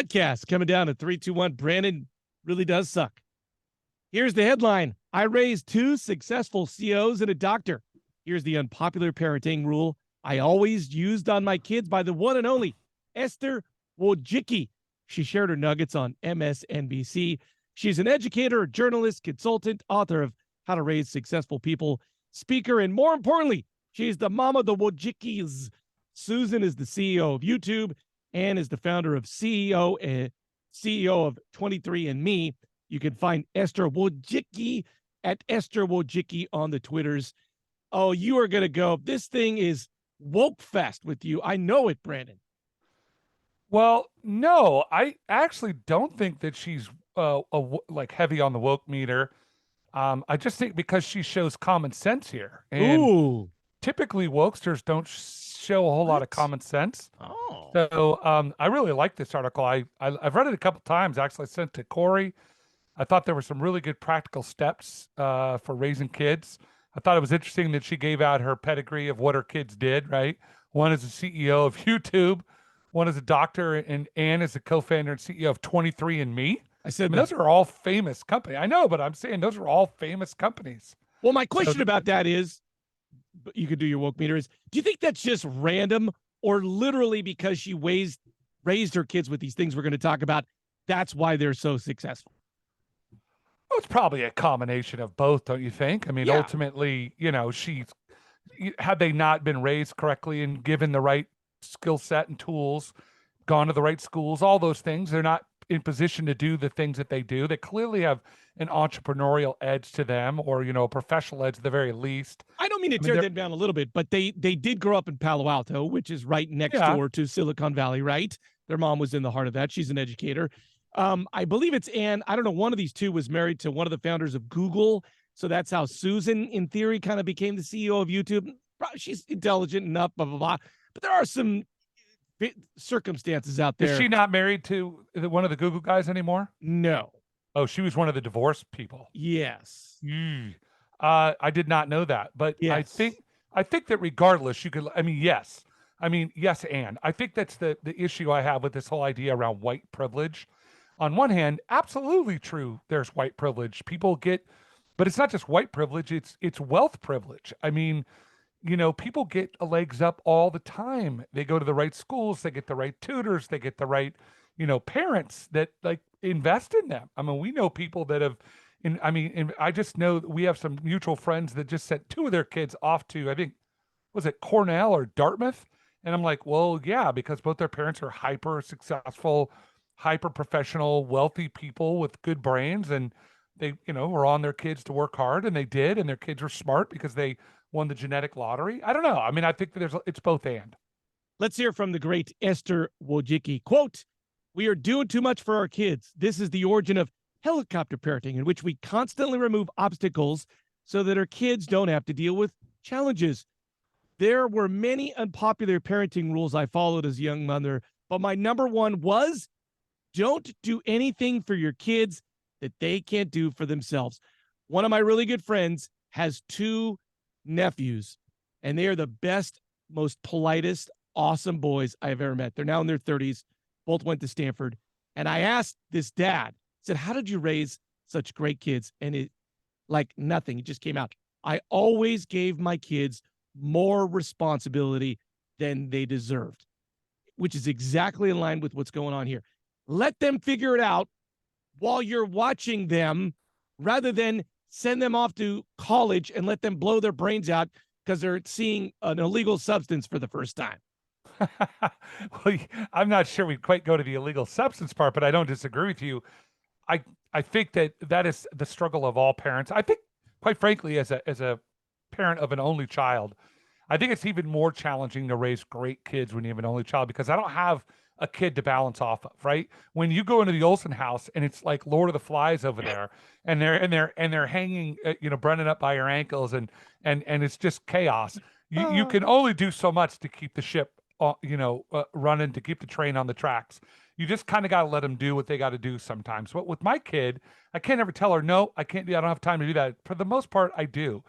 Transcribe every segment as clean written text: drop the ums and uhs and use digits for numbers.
Podcast coming down at 321. Brandon really does suck. Here's the headline. I raised two successful CEOs and a doctor. Here's the unpopular parenting rule I always used on my kids by the one and only Esther Wojcicki. She shared her nuggets on MSNBC. She's an educator, journalist, consultant, author of How to Raise Successful People, speaker, and more importantly, she's the mom of the Wojcickis. Susan is the CEO of YouTube and is the founder of CEO of 23andMe. You can find Esther Wojcicki at Esther Wojcicki on the Twitters. Oh, you are going to go. This thing is woke fest with you. I know it, Brandon. Well, no, I actually don't think that she's like heavy on the woke meter. I just think because she shows common sense here, and Ooh. typically wokesters don't show a whole lot of What? common sense. Oh. So I really like this article. I've read it a couple times. Actually, I sent it to Corey. I thought there were some really good practical steps for raising kids. I thought it was interesting that she gave out her pedigree of what her kids did, right? One is the CEO of YouTube, one is a doctor, and Anne is the co-founder and CEO of 23andMe. I said I mean, that. those are all famous companies. I know, but I'm saying those are all famous companies. Well, my So question about that is, you could do your woke meter, is do you think that's just random or literally because she raised her kids with these things we're going to talk about? That's why they're so successful. well, it's probably a combination of both, don't you think? I mean, Yeah. ultimately, had they not been raised correctly and given the right skill set and tools, gone to the right schools, all those things, they're not in position to do the things that they do. They clearly have an entrepreneurial edge to them, or a professional edge at the very least. I don't mean to I mean, tear them down a little bit, but they did grow up in Palo Alto, which is right next yeah, door to Silicon Valley, right? Their mom was in the heart of that. She's an educator. I believe it's Anne. I don't know. One of these two was married to one of the founders of Google. So that's how Susan, in theory, kind of became the CEO of YouTube. She's intelligent enough, blah, blah, blah. But there are some circumstances out is there. she not married to one of the Google guys anymore? No. Oh, she was one of the divorced people. Yes. Mm. I did not know that, but Yes. I think that regardless, you could. I mean, yes, yes, and I think that's the issue I have with this whole idea around white privilege. On one hand, absolutely true. There's white privilege. People get, but it's not just white privilege. It's wealth privilege. I mean, people get legs up all the time. They go to the right schools. They get the right tutors. They get the right, parents that like invest in them. I mean, we know people that have and I just know that we have some mutual friends that just sent two of their kids off to, I think, was it Cornell or Dartmouth? And I'm like, well, yeah, because both their parents are hyper successful, hyper professional, wealthy people with good brains. And they, were on their kids to work hard, and they did. And their kids were smart because they won the genetic lottery. I don't know. I mean, I think that it's both and. Let's hear from the great Esther Wojcicki. Quote, we are doing too much for our kids. This is the origin of helicopter parenting, in which we constantly remove obstacles so that our kids don't have to deal with challenges. There were many unpopular parenting rules I followed as a young mother, but my number one was don't do anything for your kids that they can't do for themselves. One of my really good friends has two nephews, and they are the best, most politest, awesome boys I've ever met. They're now in their 30s, both went to Stanford. And I asked this dad, said, how did you raise such great kids? And it, like nothing, it just came out. I always gave my kids more responsibility than they deserved, which is exactly in line with what's going on here. Let them figure it out while you're watching them rather than send them off to college and let them blow their brains out because they're seeing an illegal substance for the first time. Well, I'm not sure we quite go to the illegal substance part, but I don't disagree with you. I think that is the struggle of all parents. I think, quite frankly, as a parent of an only child, I think it's even more challenging to raise great kids when you have an only child, because I don't have a kid to balance off of, right? When you go into the Olsen house and it's like Lord of the Flies over there, and they're hanging, Brendan up by your ankles, and it's just chaos. You can only do so much to keep the ship, running, to keep the train on the tracks. You just kind of got to let them do what they got to do sometimes. But with my kid, I can't ever tell her, no, I can't do, I don't have time to do that. For the most part, I do.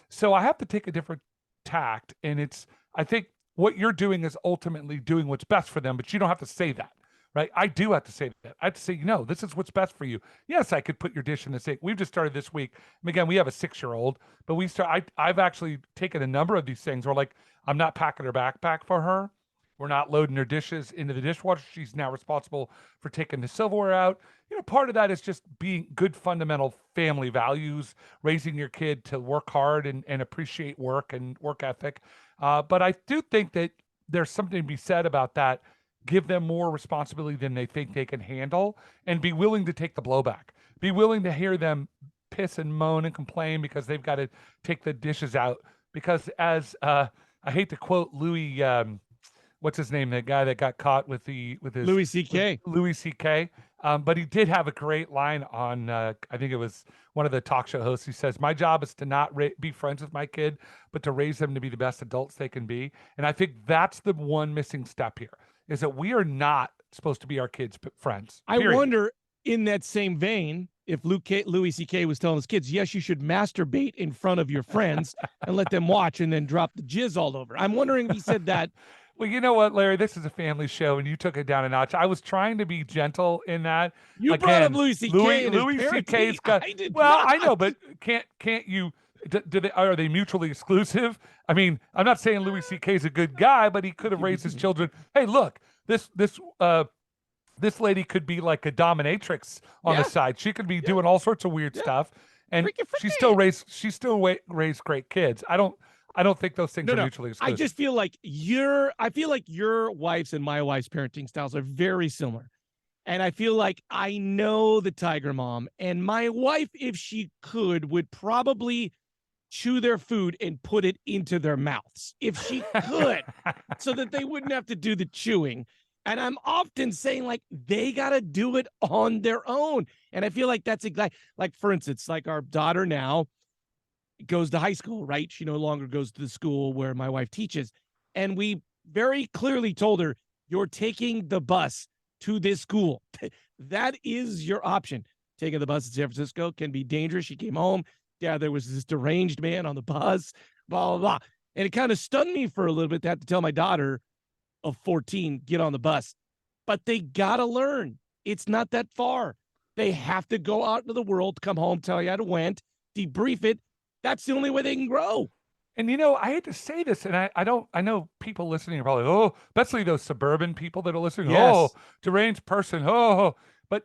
So I have to take a different tact. And I think what you're doing is ultimately doing what's best for them, but you don't have to say that. right? I do have to say that. I have to say, this is what's best for you. Yes, I could put your dish in the sink. We've just started this week. And again, we have a 6-year-old, but I've actually taken a number of these things where like, I'm not packing her backpack for her. We're not loading her dishes into the dishwasher. She's now responsible for taking the silverware out. Part of that is just being good fundamental family values, raising your kid to work hard and appreciate work and work ethic. But I do think that there's something to be said about that. Give them more responsibility than they think they can handle, and be willing to take the blowback. Be willing to hear them piss and moan and complain because they've got to take the dishes out. Because as I hate to quote Louis, what's his name? The guy that got caught with his Louis C.K. Louis C.K. But he did have a great line on, I think it was one of the talk show hosts. He says, my job is to not be friends with my kid, but to raise them to be the best adults they can be. And I think that's the one missing step here, is that we are not supposed to be our kids' friends. Period. I wonder, in that same vein, if Louis C.K. was telling his kids, yes, you should masturbate in front of your friends and let them watch and then drop the jizz all over. I'm wondering if he said that. Well, you know what, Larry? This is a family show, and you took it down a notch. I was trying to be gentle in that. You brought up Louis C.K. Louis C.K.'s got. I know, but can't you? Are they mutually exclusive? I mean, I'm not saying Louis C.K. is a good guy, but he could have raised his children. Hey, look, this lady could be like a dominatrix on the side. She could be doing all sorts of weird stuff, and she still raised great kids. I don't think those things are mutually exclusive. I just feel like your wife's and my wife's parenting styles are very similar. And I feel like I know the Tiger Mom, and my wife, if she could, would probably chew their food and put it into their mouths if she could, so that they wouldn't have to do the chewing. And I'm often saying, like, they got to do it on their own. And I feel like that's exactly, like, for instance, like our daughter now goes to high school, right? She no longer goes to the school where my wife teaches. And we very clearly told her, you're taking the bus to this school. That is your option. Taking the bus in San Francisco can be dangerous. She came home. Yeah, there was this deranged man on the bus, blah, blah, blah. And it kind of stunned me for a little bit to have to tell my daughter of 14, get on the bus. But they got to learn. It's not that far. They have to go out into the world, come home, tell you how it went, debrief it. That's the only way they can grow. And, I hate to say this, and I know people listening are probably, especially those suburban people that are listening, deranged person, but,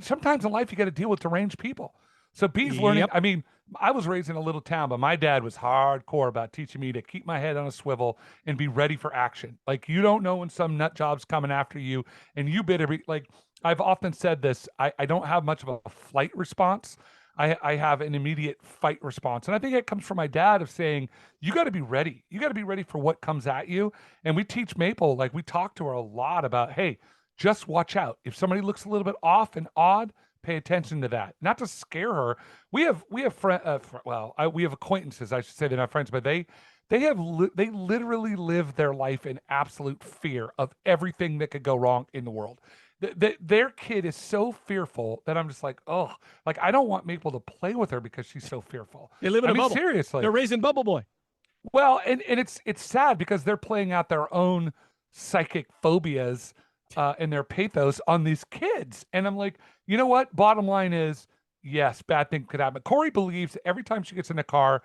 sometimes in life you got to deal with deranged people. So B's learning, I mean, I was raised in a little town, but my dad was hardcore about teaching me to keep my head on a swivel and be ready for action. Like, you don't know when some nut job's coming after you, and you better be, like, I've often said this, I don't have much of a flight response. I have an immediate fight response. And I think it comes from my dad of saying, you got to be ready. You got to be ready for what comes at you. And we teach Maple, like, we talk to her a lot about, hey, just watch out. If somebody looks a little bit off and odd, pay attention to that. Not to scare her. We have acquaintances, I should say. They're not friends, but they literally live their life in absolute fear of everything that could go wrong in the world. Their kid is so fearful that I'm just like, I don't want Maple to play with her because she's so fearful. They live in a bubble. Seriously. They're raising Bubble Boy. Well, and it's sad because they're playing out their own psychic phobias and their pathos on these kids. And I'm like, you know what? Bottom line is, yes, bad things could happen. Corey believes that every time she gets in a car,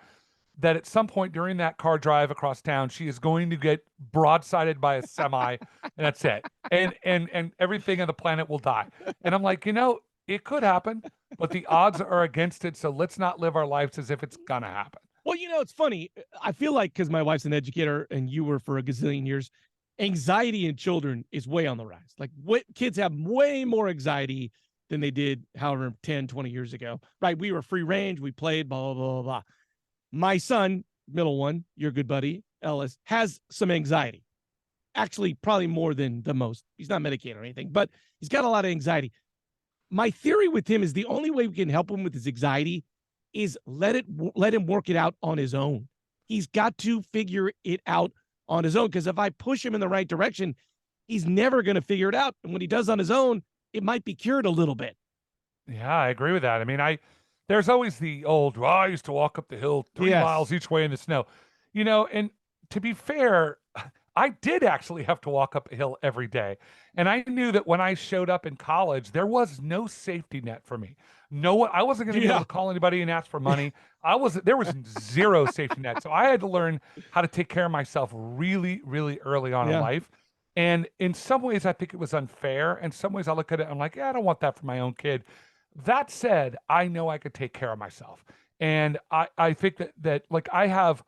that at some point during that car drive across town, she is going to get broadsided by a semi, and that's it. And everything on the planet will die. And I'm like, it could happen, but the odds are against it. So let's not live our lives as if it's going to happen. Well, it's funny. I feel like, because my wife's an educator and you were for a gazillion years, anxiety in children is way on the rise. Like, kids have way more anxiety than they did, however, 10, 20 years ago, right? We were free range. We played, blah, blah, blah, blah. My son, middle one, your good buddy, Ellis, has some anxiety. Actually, probably more than the most. He's not medicated or anything, but he's got a lot of anxiety. My theory with him is the only way we can help him with his anxiety is let him work it out on his own. He's got to figure it out on his own, because if I push him in the right direction, he's never going to figure it out. And when he does on his own, it might be cured a little bit. Yeah, I agree with that. I mean, there's always the old, I used to walk up the hill 3 miles each way in the snow, and to be fair, I did actually have to walk up a hill every day. And I knew that when I showed up in college, there was no safety net for me. No, I wasn't going to be able Yeah. to call anybody and ask for money. There was zero safety net. So I had to learn how to take care of myself really, really early on in Yeah. life. And in some ways, I think it was unfair. In some ways, I look at it, I'm like, yeah, I don't want that for my own kid. That said, I know I could take care of myself. And I think that like I have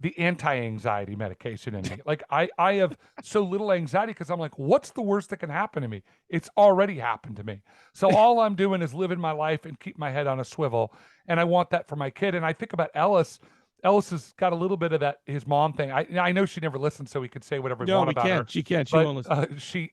the anti-anxiety medication in me. Like I have so little anxiety because I'm like, what's the worst that can happen to me? It's already happened to me. So all I'm doing is living my life and keep my head on a swivel. And I want that for my kid. And I think about Ellis. Ellis has got a little bit of that his mom thing. I know she never listens, so we could say whatever we No, want we about her. can't. She can't. She But won't listen.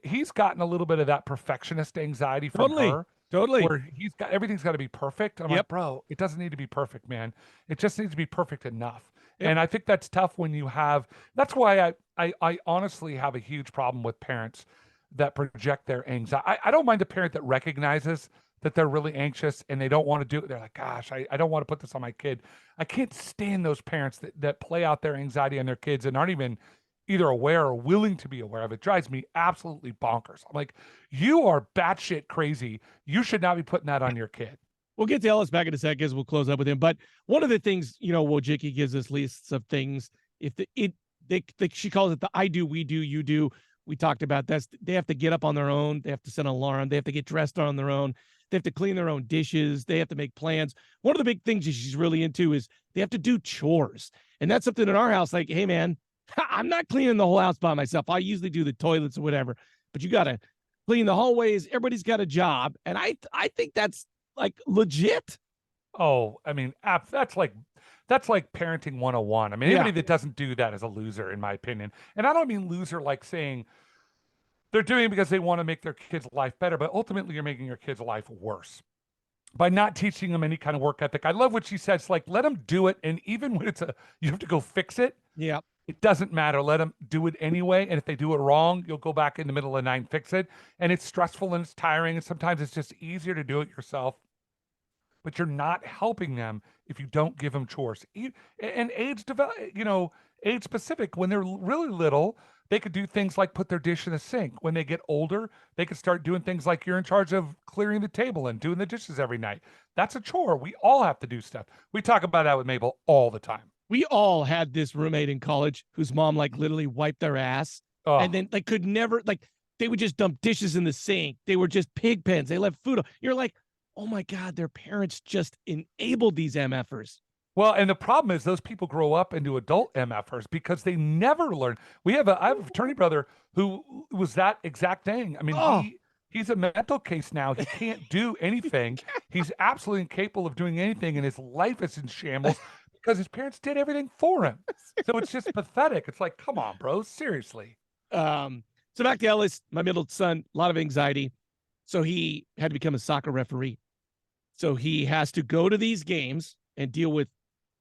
he's gotten a little bit of that perfectionist anxiety from Totally. her Totally. where he's got everything's got to be perfect. I'm Yep. like, bro, it doesn't need to be perfect, man. It just needs to be perfect enough. Yep. And I think that's tough when you have. That's why I honestly have a huge problem with parents that project their anxiety. I don't mind a parent that recognizes that they're really anxious and they don't want to do it. They're like, gosh, I don't want to put this on my kid. I can't stand those parents that play out their anxiety on their kids and aren't even either aware or willing to be aware of it. Drives me absolutely bonkers. I'm like, you are batshit crazy. You should not be putting that on your kid. We'll get to Ellis back in a second because we'll close up with him. But one of the things, Wojcicki gives us lists of things. If she calls it the I do, we do, you do. We talked about that. They have to get up on their own. They have to set an alarm. They have to get dressed on their own. They have to clean their own dishes. They have to make plans. One of the big things that she's really into is they have to do chores. And that's something in our house. Like, hey, man, I'm not cleaning the whole house by myself. I usually do the toilets or whatever, but you got to clean the hallways. Everybody's got a job. And I think that's like legit. Oh, I mean, that's like parenting 101. I mean, Yeah. anybody that doesn't do that is a loser, in my opinion. And I don't mean loser like saying they're doing it because they want to make their kids' life better, but ultimately you're making your kids' life worse by not teaching them any kind of work ethic. I love what she says, like, let them do it. And even when you have to go fix it. Yeah. It doesn't matter. Let them do it anyway. And if they do it wrong, you'll go back in the middle of the night and fix it. And it's stressful and it's tiring. And sometimes it's just easier to do it yourself. But you're not helping them if you don't give them chores. And age specific. When they're really little, they could do things like put their dish in the sink. When they get older, they could start doing things like you're in charge of clearing the table and doing the dishes every night. That's a chore. We all have to do stuff. We talk about that with Mabel all the time. We all had this roommate in college whose mom like literally wiped their ass and then like could never like they would just dump dishes in the sink. They were just pig pens. They left food. You're like, oh my God, their parents just enabled these MFers. Well, and the problem is those people grow up into adult MFers because they never learn. I have a fraternity brother who was that exact thing. I mean, he's a mental case now. He can't do anything. He's absolutely incapable of doing anything, and his life is in shambles because his parents did everything for him. So it's just pathetic. It's like, come on, bro, seriously. So back to Ellis, my middle son, a lot of anxiety. So he had to become a soccer referee. So he has to go to these games and deal with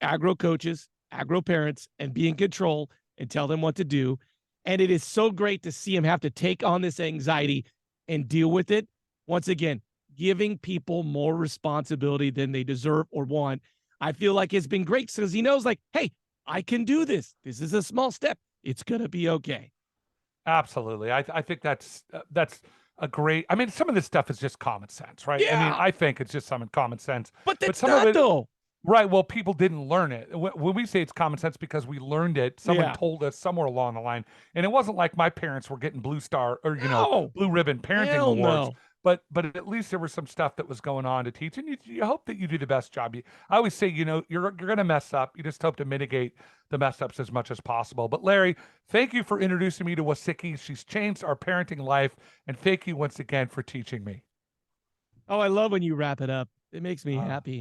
aggro coaches, aggro parents, and be in control and tell them what to do. And it is so great to see him have to take on this anxiety and deal with it. Once again, giving people more responsibility than they deserve or want. I feel like it's been great because he knows, like, hey, I can do this. This is a small step. It's going to be okay. Absolutely. I think that's a great. I mean, some of this stuff is just common sense, right? Yeah. I mean, I think it's just some common sense. But that's some not, of it, though. Right. Well, people didn't learn it. When we say it's common sense because we learned it, someone told us somewhere along the line. And it wasn't like my parents were getting Blue Star or, Blue Ribbon parenting awards. No. But at least there was some stuff that was going on to teach. And you hope that you do the best job. I always say, you're going to mess up. You just hope to mitigate the mess ups as much as possible. But Larry, thank you for introducing me to Wojcicki. She's changed our parenting life. And thank you once again for teaching me. Oh, I love when you wrap it up. It makes me happy.